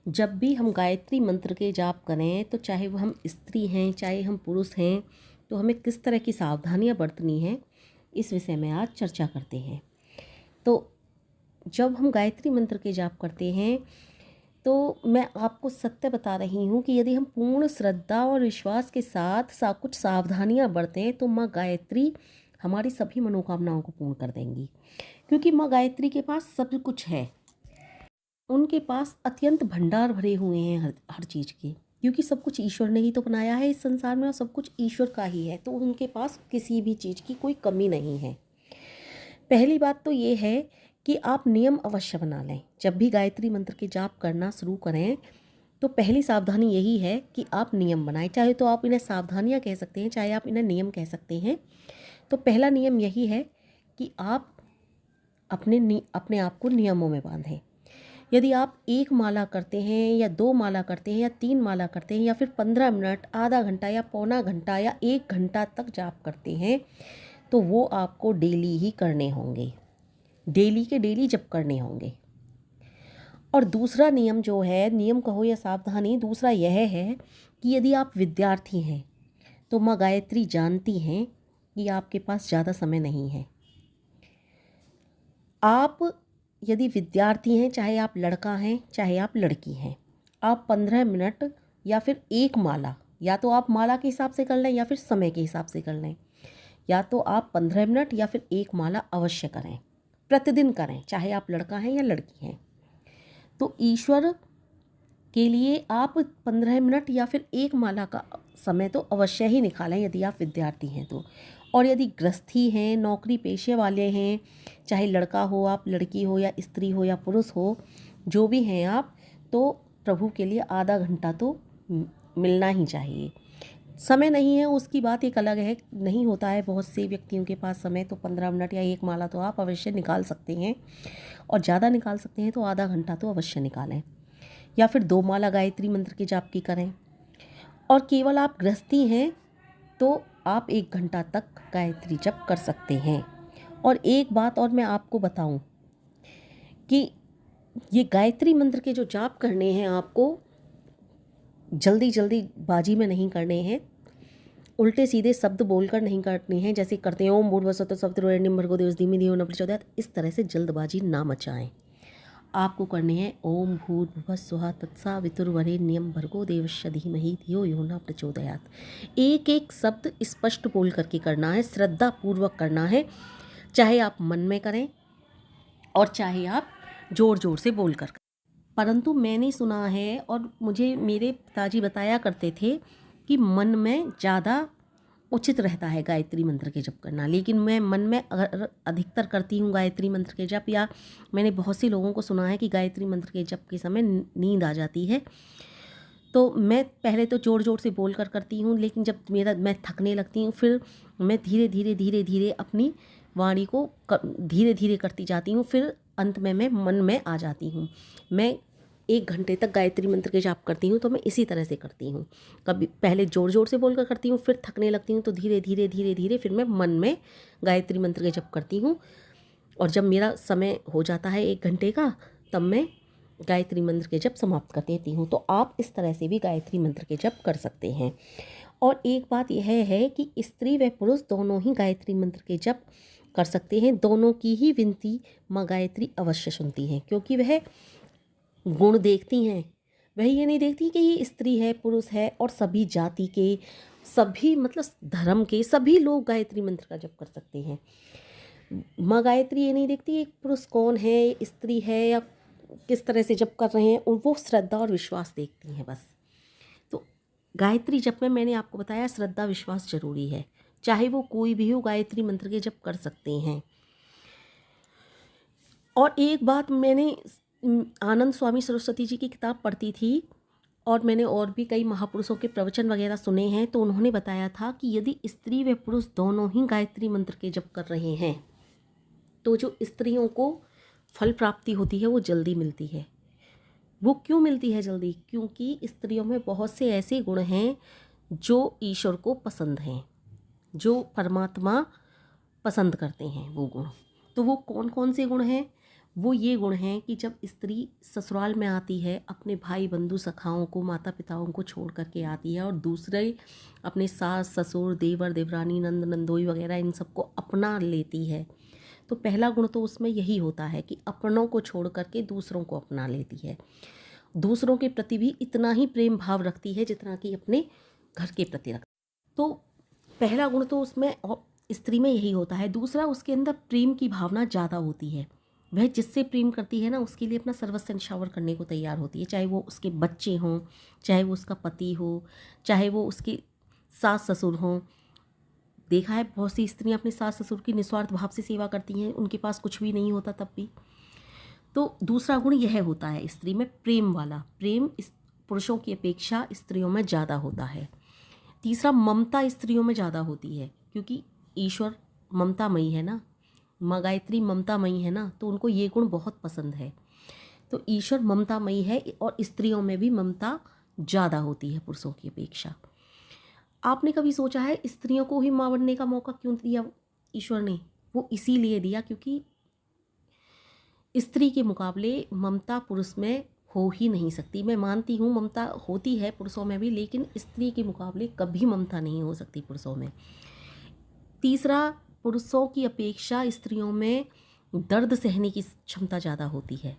जब भी हम गायत्री मंत्र के जाप करें तो चाहे वो हम स्त्री हैं चाहे हम पुरुष हैं, तो हमें किस तरह की सावधानियां बरतनी हैं, इस विषय में आज चर्चा करते हैं। तो जब हम गायत्री मंत्र के जाप करते हैं तो मैं आपको सत्य बता रही हूँ कि यदि हम पूर्ण श्रद्धा और विश्वास के साथ कुछ सावधानियां बरतें तो माँ गायत्री हमारी सभी मनोकामनाओं को पूर्ण कर देंगी, क्योंकि माँ गायत्री के पास सब कुछ है। उनके पास अत्यंत भंडार भरे हुए हैं हर चीज़ के, क्योंकि सब कुछ ईश्वर ने ही तो बनाया है इस संसार में और सब कुछ ईश्वर का ही है, तो उनके पास किसी भी चीज़ की कोई कमी नहीं है। पहली बात तो ये है कि आप नियम अवश्य बना लें। जब भी गायत्री मंत्र के जाप करना शुरू करें तो पहली सावधानी यही है कि आप नियम बनाएं। चाहे तो आप इन्हें सावधानियां कह सकते हैं, चाहे आप इन्हें नियम कह सकते हैं। तो पहला नियम यही है कि आप अपने आप को नियमों में बांधें। यदि आप 1 माला करते हैं या 2 माला करते हैं या 3 माला करते हैं या फिर 15 मिनट, आधा घंटा या पौना घंटा या 1 घंटा तक जाप करते हैं, तो वो आपको डेली ही करने होंगे, डेली के डेली जप करने होंगे। और दूसरा नियम जो है, नियम कहो या सावधानी, दूसरा यह है कि यदि आप विद्यार्थी हैं तो माँ गायत्री जानती हैं कि आपके पास ज़्यादा समय नहीं है। आप यदि विद्यार्थी हैं, चाहे आप लड़का हैं चाहे आप लड़की हैं, आप 15 मिनट या फिर 1 माला, या तो आप माला के हिसाब से कर लें या फिर समय के हिसाब से कर लें, या तो आप 15 मिनट या फिर 1 माला अवश्य करें, प्रतिदिन करें, चाहे आप लड़का हैं या लड़की हैं। तो ईश्वर के लिए आप 15 मिनट या फिर 1 माला का समय तो अवश्य ही निकालें यदि आप विद्यार्थी हैं तो। और यदि गृहस्थी हैं, नौकरी पेशे वाले हैं, चाहे लड़का हो, आप लड़की हो, या स्त्री हो या पुरुष हो, जो भी हैं आप, तो प्रभु के लिए आधा घंटा तो मिलना ही चाहिए। समय नहीं है उसकी बात एक अलग है, नहीं होता है बहुत से व्यक्तियों के पास समय, तो 15 मिनट या 1 माला तो आप अवश्य निकाल सकते हैं, और ज़्यादा निकाल सकते हैं तो आधा घंटा तो अवश्य निकालें, या फिर 2 माला गायत्री मंत्र के जाप की करें। और केवल आप गृहस्थी हैं तो आप 1 घंटा तक गायत्री जप कर सकते हैं। और एक बात और मैं आपको बताऊं कि ये गायत्री मंत्र के जो जाप करने हैं, आपको जल्दी बाजी में नहीं करने हैं, उल्टे सीधे शब्द बोलकर नहीं करने हैं, जैसे करते हैं ओम भूर्भुवस्सुः सवितुर्वरेण्यं भर्गो देवस्य धीमहि धियो न प्रचोदयात्। इस तरह से जल्दबाजी ना मचाएं। आपको करने हैं ओम भूर्भुवस्सुः तत्सवितुर्वरेण्यं भर्गो देवस्य धीमहि धियो यो न प्रचोदयात्। एक एक शब्द स्पष्ट बोल करके करना है, श्रद्धा पूर्वक करना है, चाहे आप मन में करें और चाहे आप जोर जोर से बोल कर। परंतु मैंने सुना है और मुझे मेरे पिताजी बताया करते थे कि मन में ज़्यादा उचित रहता है गायत्री मंत्र के जप करना, लेकिन मैं मन में अगर अधिकतर करती हूँ गायत्री मंत्र के जप, या मैंने बहुत सी लोगों को सुना है कि गायत्री मंत्र के जप के समय नींद आ जाती है, तो मैं पहले तो ज़ोर ज़ोर से बोल कर करती हूँ, लेकिन जब मैं थकने लगती हूँ, फिर मैं धीरे धीरे अपनी वाणी को धीरे धीरे करती जाती हूँ, फिर अंत में मैं मन में आ जाती हूँ। मैं 1 घंटे तक गायत्री मंत्र के जाप करती हूँ, तो मैं इसी तरह से करती हूँ। कभी पहले ज़ोर ज़ोर से बोल कर करती हूँ, फिर थकने लगती हूँ तो धीरे धीरे फिर मैं मन में गायत्री मंत्र के जप करती हूँ। और जब मेरा समय हो जाता है 1 घंटे का, तब मैं गायत्री मंत्र के जप समाप्त कर देती हूँ। तो आप इस तरह से भी गायत्री मंत्र के जप कर सकते हैं। और एक बात यह है कि स्त्री व पुरुष दोनों ही गायत्री मंत्र के जप कर सकते हैं। दोनों की ही विनती माँ गायत्री अवश्य सुनती हैं, क्योंकि वह गुण देखती हैं। वह ये नहीं देखती कि ये स्त्री है पुरुष है, और सभी जाति के, सभी मतलब धर्म के सभी लोग गायत्री मंत्र का जप कर सकते हैं। माँ गायत्री ये नहीं देखती एक पुरुष कौन है, स्त्री है या किस तरह से जप कर रहे हैं, वो श्रद्धा और विश्वास देखती हैं बस। तो गायत्री जप में मैंने आपको बताया श्रद्धा विश्वास जरूरी है, चाहे वो कोई भी हो, गायत्री मंत्र के जप कर सकते हैं। और एक बात, मैंने आनंद स्वामी सरस्वती जी की किताब पढ़ती थी, और मैंने और भी कई महापुरुषों के प्रवचन वगैरह सुने हैं, तो उन्होंने बताया था कि यदि स्त्री व पुरुष दोनों ही गायत्री मंत्र के जप कर रहे हैं, तो जो स्त्रियों को फल प्राप्ति होती है वो जल्दी मिलती है। वो क्यों मिलती है जल्दी? क्योंकि स्त्रियों में बहुत से ऐसे गुण हैं जो ईश्वर को पसंद हैं, जो परमात्मा पसंद करते हैं वो गुण। तो वो कौन कौन से गुण हैं? वो ये गुण हैं कि जब स्त्री ससुराल में आती है, अपने भाई बंधु सखाओं को, माता पिताओं को छोड़ करके आती है और दूसरे अपने सास ससुर, देवर देवरानी, नंद नंदोई वगैरह इन सबको अपना लेती है, तो पहला गुण तो उसमें यही होता है कि अपनों को छोड़ करके दूसरों को अपना लेती है। दूसरों के प्रति भी इतना ही प्रेम भाव रखती है जितना कि अपने घर के प्रति रखती है। तो पहला गुण तो उसमें स्त्री में यही होता है। दूसरा, उसके अंदर प्रेम की भावना ज़्यादा होती है। वह जिससे प्रेम करती है ना, उसके लिए अपना सर्वस्व न्यौछावर करने को तैयार होती है, चाहे वो उसके बच्चे हों, चाहे वो उसका पति हो, चाहे वो उसके सास ससुर हों। देखा है बहुत सी स्त्रियां अपने सास ससुर की निस्वार्थ भाव से सेवा करती हैं, उनके पास कुछ भी नहीं होता तब भी। तो दूसरा गुण यह होता है स्त्री में, प्रेम वाला। प्रेम पुरुषों की अपेक्षा स्त्रियों में ज़्यादा होता है। तीसरा, ममता स्त्रियों में ज़्यादा होती है, क्योंकि ईश्वर ममतामयी है ना, माँ गायत्री ममतामयी है ना, तो उनको ये गुण बहुत पसंद है। तो ईश्वर ममतामयी है और स्त्रियों में भी ममता ज़्यादा होती है पुरुषों की अपेक्षा। आपने कभी सोचा है स्त्रियों को ही माँ बनने का मौका क्यों दिया ईश्वर ने? वो इसीलिए दिया क्योंकि स्त्री के मुकाबले ममता पुरुष में हो ही नहीं सकती। मैं मानती हूँ ममता होती है पुरुषों में भी, लेकिन स्त्री के मुकाबले कभी ममता नहीं हो सकती पुरुषों में। तीसरा, पुरुषों की अपेक्षा स्त्रियों में दर्द सहने की क्षमता ज़्यादा होती है।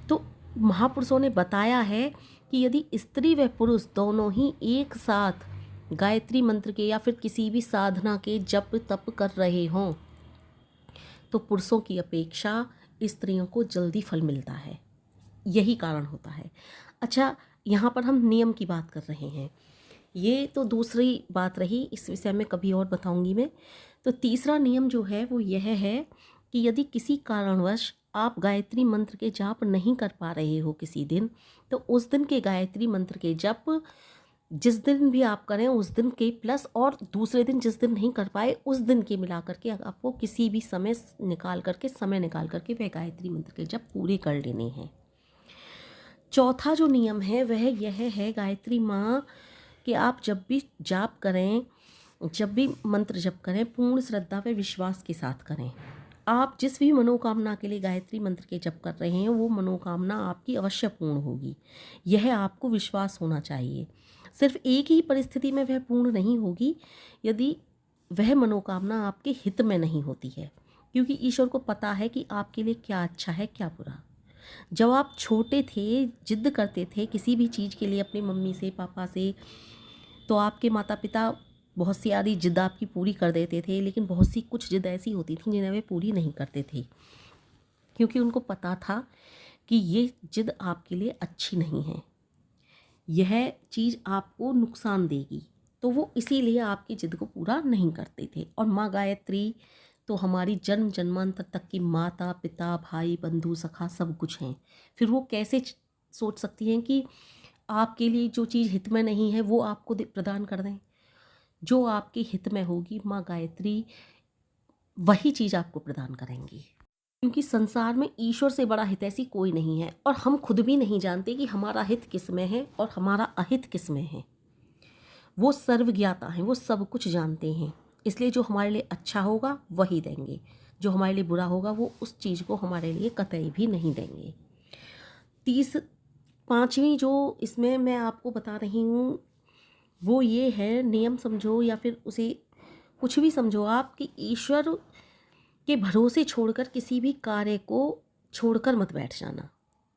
तो महापुरुषों ने बताया है कि यदि स्त्री व पुरुष दोनों ही एक साथ गायत्री मंत्र के या फिर किसी भी साधना के जप तप कर रहे हों, तो पुरुषों की अपेक्षा स्त्रियों को जल्दी फल मिलता है। यही कारण होता है। अच्छा, यहाँ पर हम नियम की बात कर रहे हैं, ये तो दूसरी बात रही, इस विषय में कभी और बताऊंगी मैं। तो तीसरा नियम जो है वो यह है कि यदि किसी कारणवश आप गायत्री मंत्र के जाप नहीं कर पा रहे हो किसी दिन, तो उस दिन के गायत्री मंत्र के जप जिस दिन भी आप करें उस दिन के प्लस, और दूसरे दिन जिस दिन नहीं कर पाए उस दिन के मिला करके आपको किसी भी समय निकाल करके वह गायत्री मंत्र के जप पूरे कर लेने हैं। चौथा जो नियम है वह यह है गायत्री माँ कि आप जब भी जाप करें, जब भी मंत्र जप करें, पूर्ण श्रद्धा व विश्वास के साथ करें। आप जिस भी मनोकामना के लिए गायत्री मंत्र के जप कर रहे हैं वो मनोकामना आपकी अवश्य पूर्ण होगी, यह आपको विश्वास होना चाहिए। सिर्फ एक ही परिस्थिति में वह पूर्ण नहीं होगी, यदि वह मनोकामना आपके हित में नहीं होती है, क्योंकि ईश्वर को पता है कि आपके लिए क्या अच्छा है क्या बुरा। जब आप छोटे थे, जिद करते थे किसी भी चीज़ के लिए अपनी मम्मी से, पापा से, तो आपके माता पिता बहुत सी सारी जिद आपकी पूरी कर देते थे, लेकिन बहुत सी कुछ जिद ऐसी होती थी जिन्हें वे पूरी नहीं करते थे, क्योंकि उनको पता था कि ये जिद आपके लिए अच्छी नहीं है, यह चीज़ आपको नुकसान देगी, तो वो इसीलिए आपकी जिद को पूरा नहीं करते थे। और माँ गायत्री तो हमारी जन्म जन्मांतर तक की माता पिता भाई बंधु सखा सब कुछ हैं। फिर वो कैसे सोच सकती हैं कि आपके लिए जो चीज़ हित में नहीं है वो आपको प्रदान कर दें? जो आपके हित में होगी माँ गायत्री वही चीज़ आपको प्रदान करेंगी, क्योंकि संसार में ईश्वर से बड़ा हितैषी कोई नहीं है, और हम खुद भी नहीं जानते कि हमारा हित किस में है और हमारा अहित किस में है। वो सर्वज्ञाता हैं, वो सब कुछ जानते हैं, इसलिए जो हमारे लिए अच्छा होगा वही देंगे, जो हमारे लिए बुरा होगा वो उस चीज़ को हमारे लिए कतई भी नहीं देंगे। पांचवी जो इसमें मैं आपको बता रही हूँ वो ये है, नियम समझो या फिर उसे कुछ भी समझो आप, कि ईश्वर के भरोसे छोड़कर किसी भी कार्य को छोड़कर मत बैठ जाना,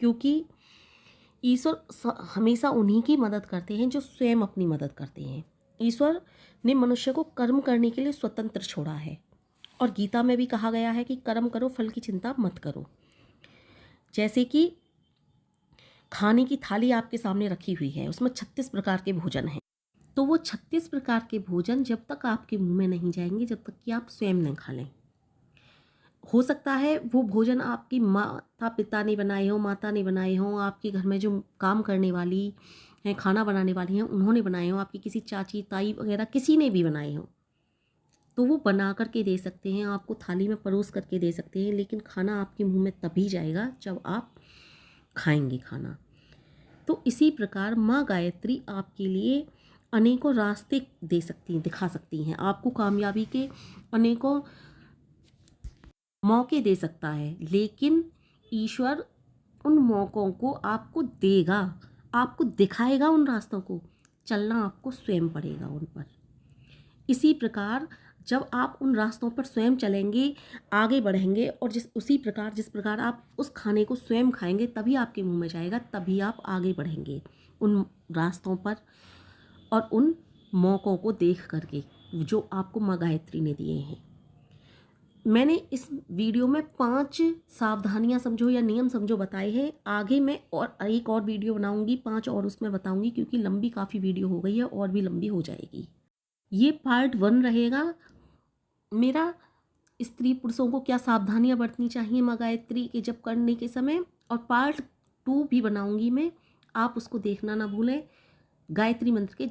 क्योंकि ईश्वर हमेशा उन्हीं की मदद करते हैं जो स्वयं अपनी मदद करते हैं। ईश्वर ने मनुष्य को कर्म करने के लिए स्वतंत्र छोड़ा है, और गीता में भी कहा गया है कि कर्म करो फल की चिंता मत करो। जैसे कि खाने की थाली आपके सामने रखी हुई है, उसमें 36 प्रकार के भोजन हैं, तो वो 36 प्रकार के भोजन जब तक आपके मुंह में नहीं जाएंगे जब तक कि आप स्वयं न खा लें। हो सकता है वो भोजन आपकी माता पिता ने बनाए हो, माता ने बनाए हो, आपके घर में जो काम करने वाली हैं, खाना बनाने वाली हैं, उन्होंने बनाए हो, आपकी किसी चाची ताई वगैरह किसी ने भी बनाए हो, तो वो बना करके दे सकते हैं, आपको थाली में परोस करके दे सकते हैं, लेकिन खाना आपके मुंह में तभी जाएगा जब आप खाएंगे खाना। तो इसी प्रकार माँ गायत्री आपके लिए अनेकों रास्ते दे सकती हैं, दिखा सकती हैं, आपको कामयाबी के अनेकों मौके दे सकता है, लेकिन ईश्वर उन मौक़ों को आपको देगा, आपको दिखाएगा उन रास्तों को, चलना आपको स्वयं पड़ेगा उन पर। इसी प्रकार जब आप उन रास्तों पर स्वयं चलेंगे, आगे बढ़ेंगे और जिस प्रकार आप उस खाने को स्वयं खाएंगे तभी आपके मुंह में जाएगा, तभी आप आगे बढ़ेंगे उन रास्तों पर और उन मौक़ों को देख करके जो आपको माँ गायत्री ने दिए हैं। मैंने इस वीडियो में 5 सावधानियां समझो या नियम समझो बताए हैं। आगे मैं और एक और वीडियो बनाऊंगी, 5 और उसमें बताऊंगी, क्योंकि लंबी काफ़ी वीडियो हो गई है और भी लंबी हो जाएगी। ये पार्ट 1 रहेगा मेरा, स्त्री पुरुषों को क्या सावधानियां बरतनी चाहिए माँ गायत्री के जप करने के समय, और पार्ट 2 भी बनाऊंगी मैं, आप उसको देखना ना भूलें। गायत्री मंत्र के